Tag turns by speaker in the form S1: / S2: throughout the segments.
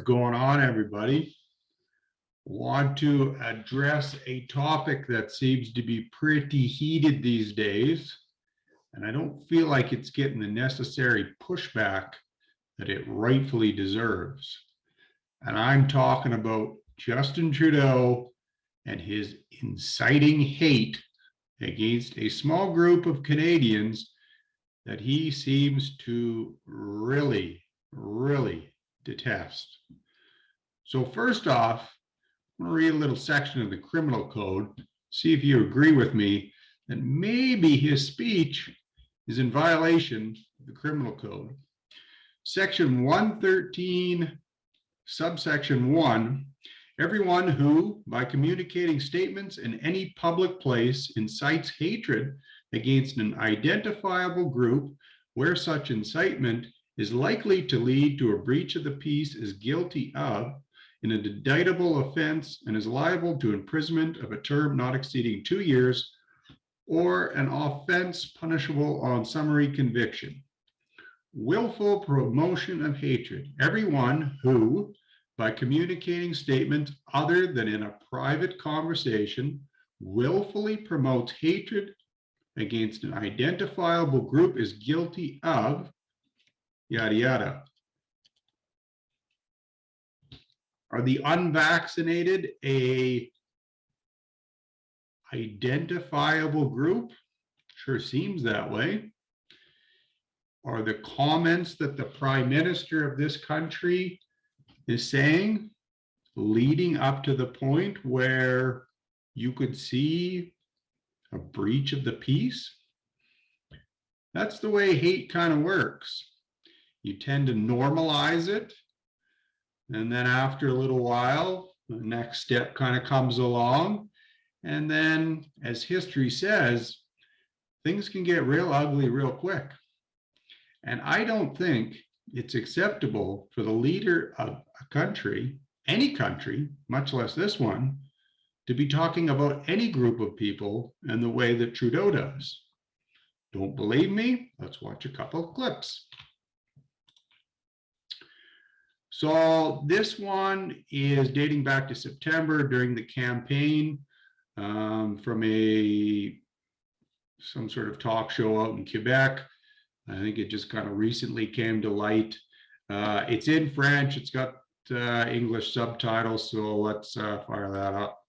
S1: going on, everybody? Want to address a topic that seems to be pretty heated these days, and I don't feel like it's getting the necessary pushback that it rightfully deserves. And I'm talking about Justin Trudeau and his inciting hate against a small group of Canadians that he seems to really detest. So first off, I'm going to read a little section of the criminal code, see if you agree with me that maybe his speech is in violation of the criminal code. Section 113, subsection 1, everyone who, by communicating statements in any public place, incites hatred against an identifiable group where such incitement is likely to lead to a breach of the peace is guilty of an indictable offense and is liable to imprisonment of a term not exceeding 2 years or an offense punishable on summary conviction. Willful promotion of hatred. Everyone who, by communicating statements other than in a private conversation, willfully promotes hatred against an identifiable group is guilty of yada yada. Are the unvaccinated a identifiable group? Sure seems that way. Are the comments that the Prime Minister of this country is saying leading up to the point where you could see a breach of the peace? That's the way hate kind of works. You tend to normalize it, and then after a little while, the next step kind of comes along, and then, as history says, things can get real ugly real quick. And I don't think it's acceptable for the leader of a country, any country, much less this one, to be talking about any group of people in the way that Trudeau does. Don't believe me? Let's watch a couple of clips. So this one is dating back to September during the campaign from some sort of talk show out in Quebec. I think it just kind of recently came to light. It's in French. It's got English subtitles, so let's fire that up.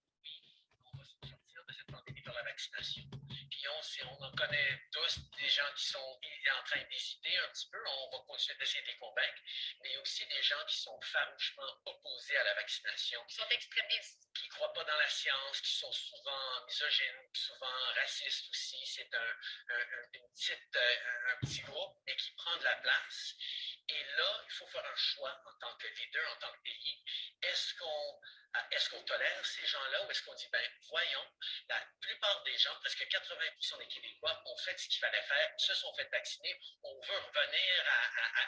S2: On en connaît tous des gens qui sont en train d'hésiter un petit peu. On va continuer d'essayer de les convaincre. Mais il y a aussi des gens qui sont farouchement opposés à la vaccination. Qui sont extrémistes. Qui ne croient pas dans la science, qui sont souvent misogynes, souvent racistes aussi. C'est un petit groupe, mais qui prend de la place. Et là, il faut faire un choix en tant que leader, en tant que pays. Est-ce qu'on tolère ces gens-là ou est-ce qu'on dit, ben voyons, la plupart des gens, presque 80% des Québécois ont fait ce qu'il fallait faire, se sont fait vacciner, on veut revenir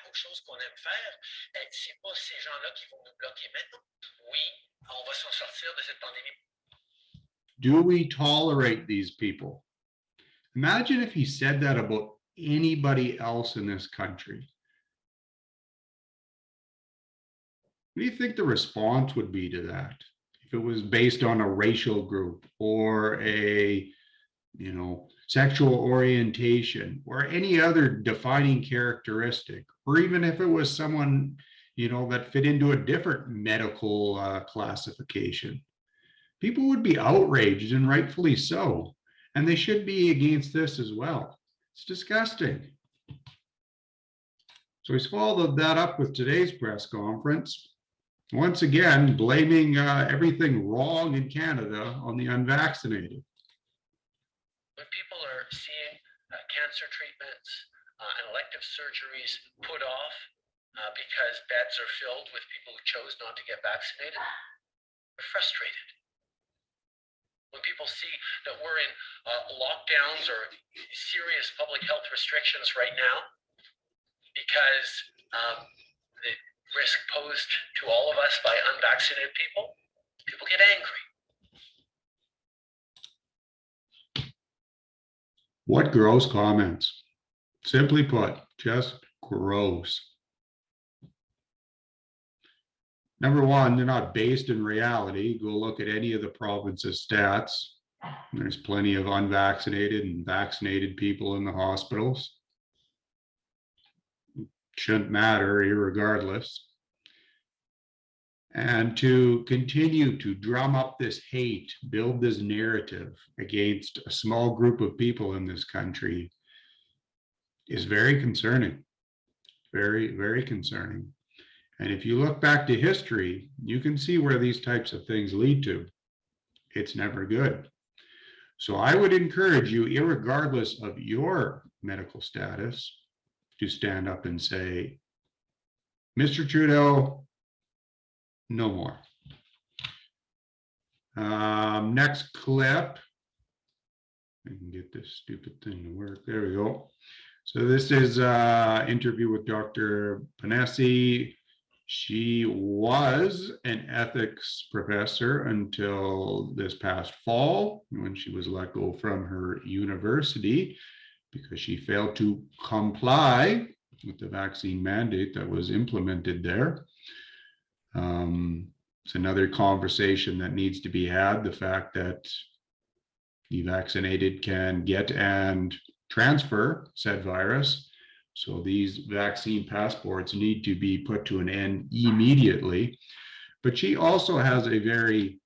S2: aux choses qu'on aime faire. C'est pas ces gens-là qui vont nous bloquer maintenant. Oui, on va s'en sortir de cette pandémie.
S1: Do we tolerate these people? Imagine if he said that about anybody else in this country. What do you think the response would be to that? If it was based on a racial group or a, sexual orientation or any other defining characteristic, or even if it was someone, that fit into a different medical classification. People would be outraged, and rightfully so. And they should be against this as well. It's disgusting. So he's followed that up with today's press conference. Once again, blaming everything wrong in Canada on the unvaccinated.
S2: When people are seeing cancer treatments and elective surgeries put off because beds are filled with people who chose not to get vaccinated, they're frustrated. When people see that we're in lockdowns or serious public health restrictions right now because the risk posed to all of us by unvaccinated people, people get angry.
S1: What gross comments. Simply put, just gross. number one, they're not based in reality. Go look at any of the province's stats. There's plenty of unvaccinated and vaccinated people in the hospitals. Shouldn't matter, irregardless. And to continue to drum up this hate, build this narrative against a small group of people in this country is very concerning. Very, very concerning. And if you look back to history, you can see where these types of things lead to. It's never good. So I would encourage you, irregardless of your medical status, to stand up and say, Mr. Trudeau, no more. Next clip. I can get this stupid thing to work. There we go. So this is an interview with Dr. Panesi. She was an ethics professor until this past fall, when she was let go from her university because she failed to comply with the vaccine mandate that was implemented there. It's another conversation that needs to be had, the fact that the vaccinated can get and transfer said virus. So these vaccine passports need to be put to an end immediately. But she also has a very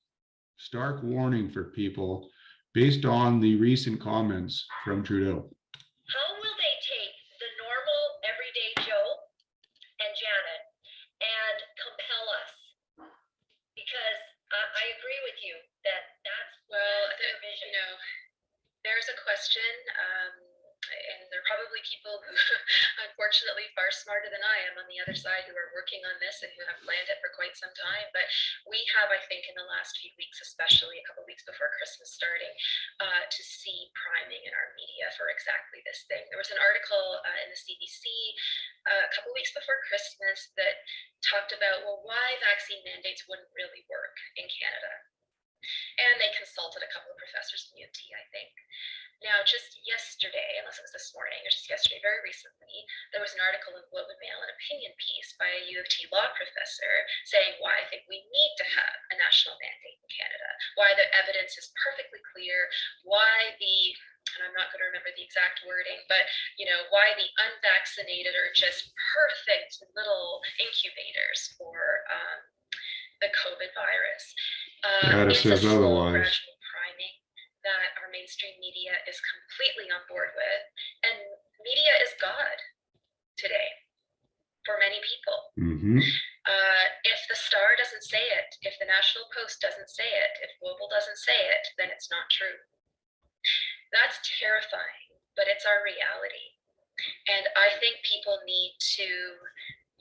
S1: stark warning for people based on the recent comments from Trudeau.
S3: How will they take the normal everyday Joe and Janet and compel us? Because I agree with you that that's their vision.
S4: You know, there's a question, and there are probably people who, unfortunately, far smarter than I am on the other side who are working on this and who have planned it for quite some time. But we have, I think, in the last few weeks, especially a couple of weeks before Christmas starting, to see priming in our media for exactly this thing. There was an article in the CBC a couple of weeks before Christmas that talked about, well, why vaccine mandates wouldn't really work in Canada. And they consulted a couple of professors from UT, I think. Now, just yesterday, unless it was this morning, or just yesterday, very recently, there was an article in Globe and Mail, an opinion piece by a U of T law professor saying why I think we need to have a national mandate in Canada, why the evidence is perfectly clear, why the, and I'm not going to remember the exact wording, but, you know, why the unvaccinated are just perfect little incubators for the COVID virus.
S1: Data says otherwise.
S4: Gradual priming that our mainstream media is completely on board with, and media is God today for many people. If the Star doesn't say it, if the National Post doesn't say it, if Global doesn't say it, then it's not true. That's terrifying, but it's our reality. And I think people need to,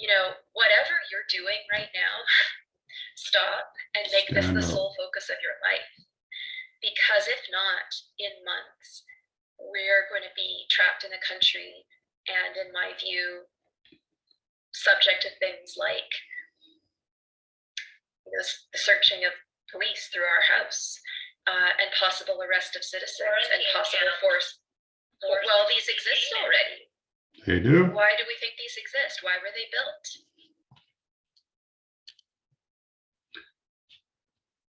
S4: you know, whatever you're doing right now, stop and make this the sole focus of your life. Because if not, in months, we're going to be trapped in a country and, in my view, subject to things like the searching of police through our house and possible arrest of citizens and possible force. Well, these exist already.
S1: They do.
S4: Why do we think these exist? Why were they built?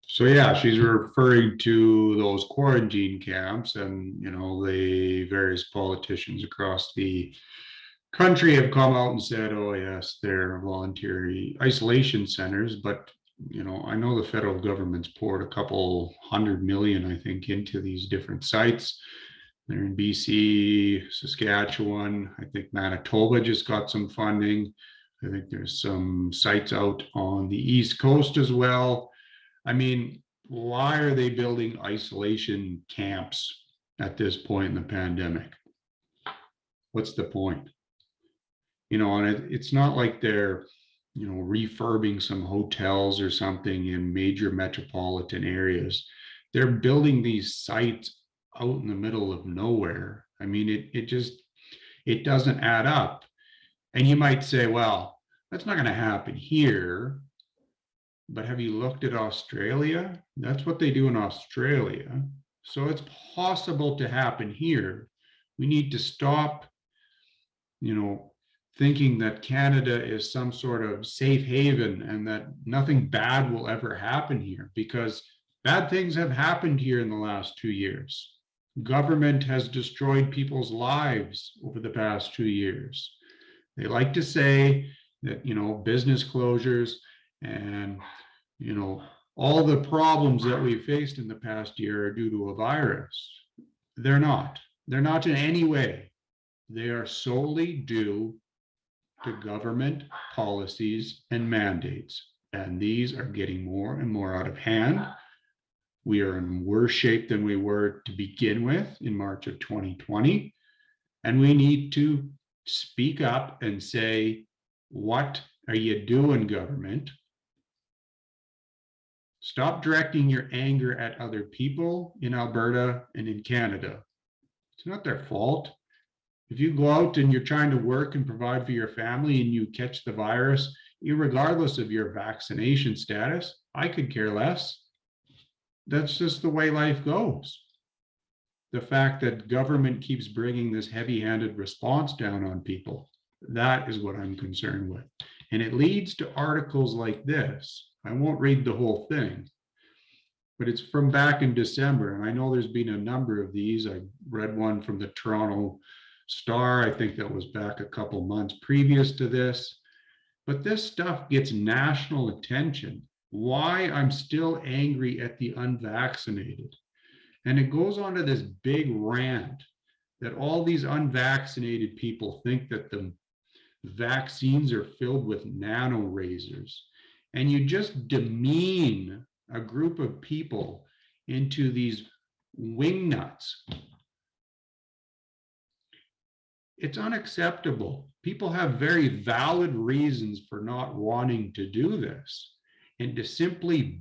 S1: So yeah, she's referring to those quarantine camps, and you know, the various politicians across the country have come out and said, oh yes, they're voluntary isolation centers, but you know, I know the federal government's poured a couple $100 million, I think, into these different sites. They're in BC, Saskatchewan, I think Manitoba just got some funding. I think there's some sites out on the East Coast as well. I mean, why are they building isolation camps at this point in the pandemic? What's the point? You know, and it's not like they're, you know, refurbing some hotels or something in major metropolitan areas. They're building these sites out in the middle of nowhere. I mean, it doesn't add up. And you might say, well, that's not going to happen here. But have you looked at Australia? That's what they do in Australia. So it's possible to happen here. We need to stop, you know, thinking that Canada is some sort of safe haven and that nothing bad will ever happen here, because bad things have happened here in the last 2 years. Government has destroyed people's lives over the past 2 years. They like to say that, business closures and, all the problems that we faced in the past year are due to a virus. They're not. They're not in any way. They are solely due to government policies and mandates. And these are getting more and more out of hand. We are in worse shape than we were to begin with in March of 2020. And we need to speak up and say, what are you doing, government? Stop directing your anger at other people in Alberta and in Canada. It's not their fault. If you go out and you're trying to work and provide for your family and you catch the virus, regardless of your vaccination status, I could care less. That's just the way life goes. The fact that government keeps bringing this heavy-handed response down on people, that is what I'm concerned with. And it leads to articles like this. I won't read the whole thing, but it's from back in December. And I know there's been a number of these. I read one from the Toronto Star. I think that was back a couple months previous to this. But this stuff gets national attention. Why I'm still angry at the unvaccinated. And it goes on to this big rant that all these unvaccinated people think that the vaccines are filled with nano razors. And you just demean a group of people into these wingnuts. It's unacceptable. People have very valid reasons for not wanting to do this. And to simply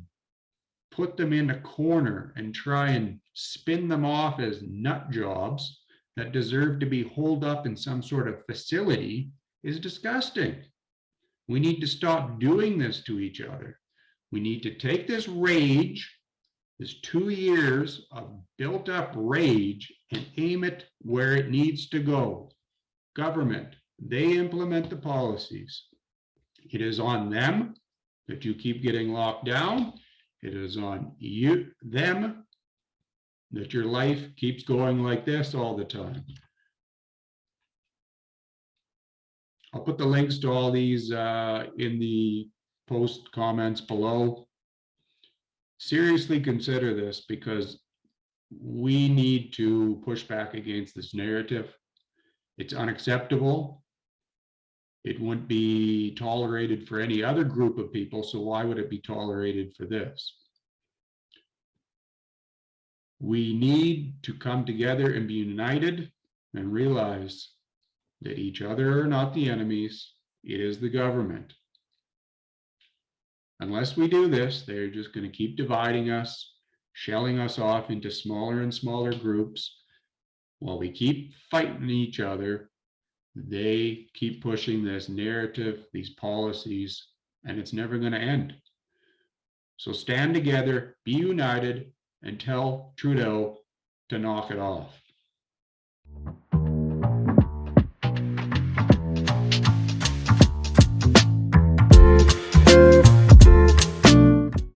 S1: put them in a corner and try and spin them off as nut jobs that deserve to be holed up in some sort of facility is disgusting. We need to stop doing this to each other. We need to take this rage, this 2 years of built up rage, and aim it where it needs to go. Government, they implement the policies. It is on them that you keep getting locked down. It is on them that your life keeps going like this all the time. I'll put the links to all these in the post comments below. Seriously consider this, because we need to push back against this narrative. It's unacceptable. It wouldn't be tolerated for any other group of people, so why would it be tolerated for this? We need to come together and be united and realize that each other are not the enemies, it is the government. Unless we do this, they're just going to keep dividing us, shelling us off into smaller and smaller groups. While we keep fighting each other, they keep pushing this narrative, these policies, and it's never going to end. So stand together, be united, and tell Trudeau to knock it off.